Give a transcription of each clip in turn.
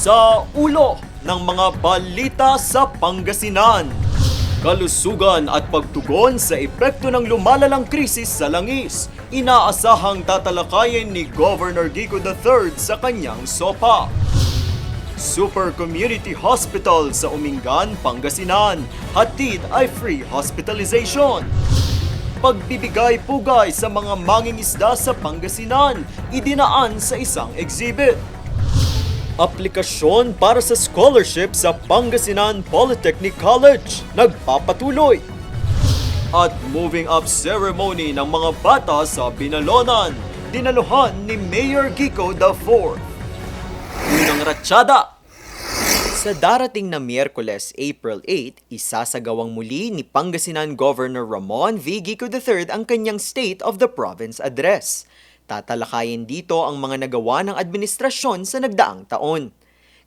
Sa ulo ng mga balita sa Pangasinan, kalusugan at pagtugon sa epekto ng lumalalang krisis sa langis, inaasahang tatalakayin ni Governor Kiko III sa kanyang SOPA. Super Community Hospital sa Umingan, Pangasinan, hatid ay free hospitalization. Pagbibigay pugay sa mga mangingisda sa Pangasinan, idinaan sa isang exhibit. Aplikasyon para sa scholarship sa Pangasinan Polytechnic College, nagpapatuloy. At moving up ceremony ng mga bata sa Binalonan, dinaluhan ni Mayor Kiko IV. Unang ratsyada. Sa darating na Miyerkules, April 8, isasagawang muli ni Pangasinan Governor Ramon V. Kiko III ang kanyang State of the Province Address. Tatalakayin dito ang mga nagawa ng administrasyon sa nagdaang taon.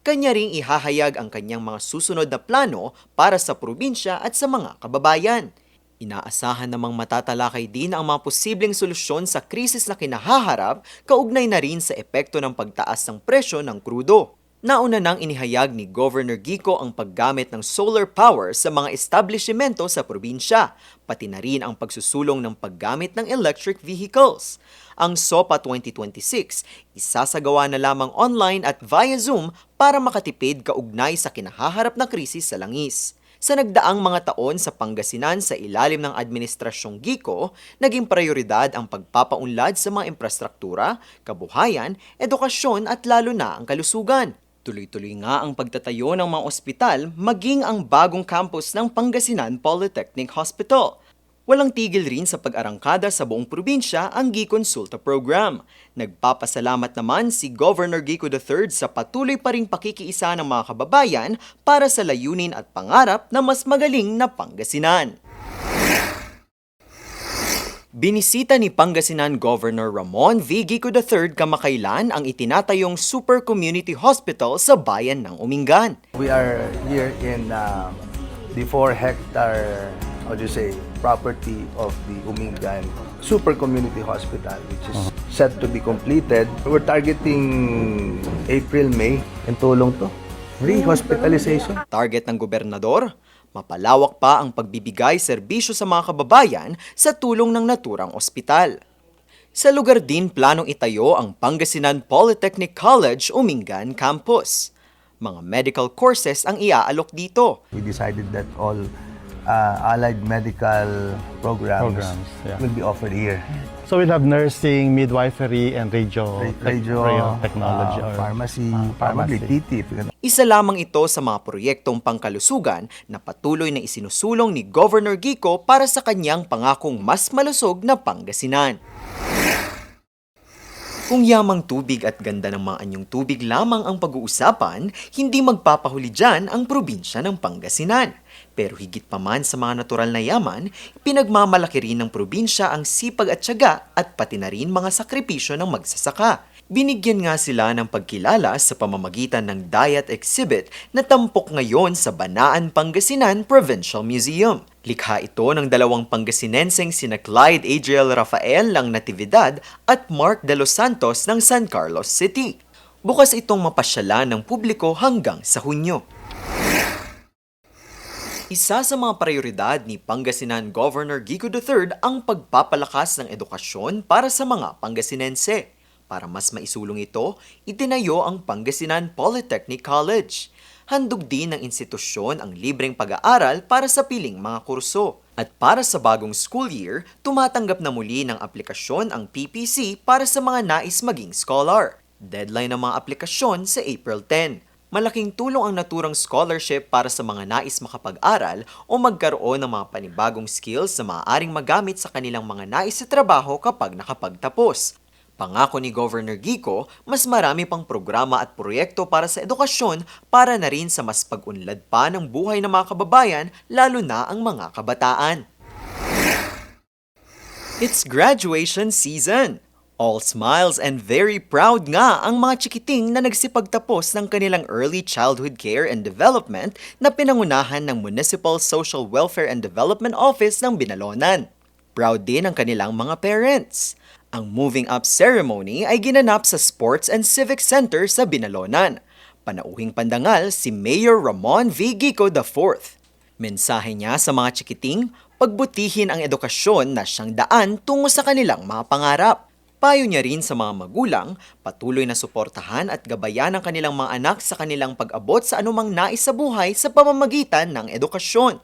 Kanya ring ihahayag ang kanyang mga susunod na plano para sa probinsya at sa mga kababayan. Inaasahan namang matatalakay din ang mga posibleng solusyon sa krisis na kinahaharap, kaugnay na rin sa epekto ng pagtaas ng presyo ng krudo. Nauna nang inihayag ni Governor Kiko ang paggamit ng solar power sa mga establishmento sa probinsya, pati na rin ang pagsusulong ng paggamit ng electric vehicles. Ang SOPA 2026, isasagawa na lamang online at via Zoom para makatipid kaugnay sa kinahaharap na krisis sa langis. Sa nagdaang mga taon sa Pangasinan sa ilalim ng Administrasyong Kiko, naging prioridad ang pagpapaunlad sa mga infrastruktura, kabuhayan, edukasyon at lalo na ang kalusugan. Tuloy-tuloy nga ang pagtatayo ng mga ospital maging ang bagong campus ng Pangasinan Polytechnic Hospital. Walang tigil rin sa pag-arangkada sa buong probinsya ang GKonsulta program. Nagpapasalamat naman si Governor Kiko III sa patuloy pa ring pakikiisa ng mga kababayan para sa layunin at pangarap na mas magaling na Pangasinan. Binisita ni Pangasinan Governor Ramon V. Kiko III kamakailan ang itinatayong Super Community Hospital sa bayan ng Umingan. We are here in the 4-hectare, property of the Umingan Super Community Hospital, which is set to be completed. We're targeting April, May. Ang tulong to. Free hospitalization. Target ng gobernador, mapalawak pa ang pagbibigay serbisyo sa mga kababayan sa tulong ng naturang ospital. Sa lugar din planong itayo ang Pangasinan Polytechnic College Umingan Campus. Mga medical courses ang iaalok dito. We decided that all allied medical programs will be offered here. So we'll have nursing, midwifery, and radio technology, or pharmacy, pharmacy. Isa lamang ito sa mga proyektong pangkalusugan na patuloy na isinusulong ni Governor Kiko para sa kanyang pangakong mas malusog na Pangasinan. Kung yamang tubig at ganda ng mga anyong tubig lamang ang pag-uusapan, hindi magpapahuli dyan ang probinsya ng Pangasinan. Pero higit pa man sa mga natural na yaman, pinagmamalaki rin ng probinsya ang sipag at tiyaga at pati na rin mga sakripisyo ng magsasaka. Binigyan nga sila ng pagkilala sa pamamagitan ng diet exhibit na tampok ngayon sa Banaan, Pangasinan Provincial Museum. Likha ito ng dalawang Pangasinenseng sina Clyde Adriel Rafael ng Natividad at Mark de los Santos ng San Carlos City. Bukas itong mapasyalan ng publiko hanggang sa Hunyo. Isa sa mga prioridad ni Pangasinan Governor Kiko III ang pagpapalakas ng edukasyon para sa mga Pangasinense. Para mas maisulong ito, itinayo ang Pangasinan Polytechnic College. Handog din ng institusyon ang libreng pag-aaral para sa piling mga kurso. At para sa bagong school year, tumatanggap na muli ng aplikasyon ang PPC para sa mga nais maging scholar. Deadline ng mga aplikasyon sa April 10. Malaking tulong ang naturang scholarship para sa mga nais makapag-aral o magkaroon ng mga panibagong skills na maaaring magamit sa kanilang mga nais sa trabaho kapag nakapagtapos. Pangako ni Governor Kiko, mas marami pang programa at proyekto para sa edukasyon para na rin sa mas pag-unlad pa ng buhay ng mga kababayan, lalo na ang mga kabataan. It's graduation season! All smiles and very proud nga ang mga chikiting na nagsipagtapos ng kanilang early childhood care and development na pinangunahan ng Municipal Social Welfare and Development Office ng Binalonan. Proud din ang kanilang mga parents. Ang moving up ceremony ay ginanap sa Sports and Civic Center sa Binalonan. panauhing pandangal si Mayor Ramon V. Gico IV. Mensahe niya sa mga chikiting, pagbutihin ang edukasyon na siyang daan tungo sa kanilang mga pangarap. Payo niya rin sa mga magulang, patuloy na suportahan at gabayan ang kanilang mga anak sa kanilang pag-abot sa anumang nais sa buhay sa pamamagitan ng edukasyon.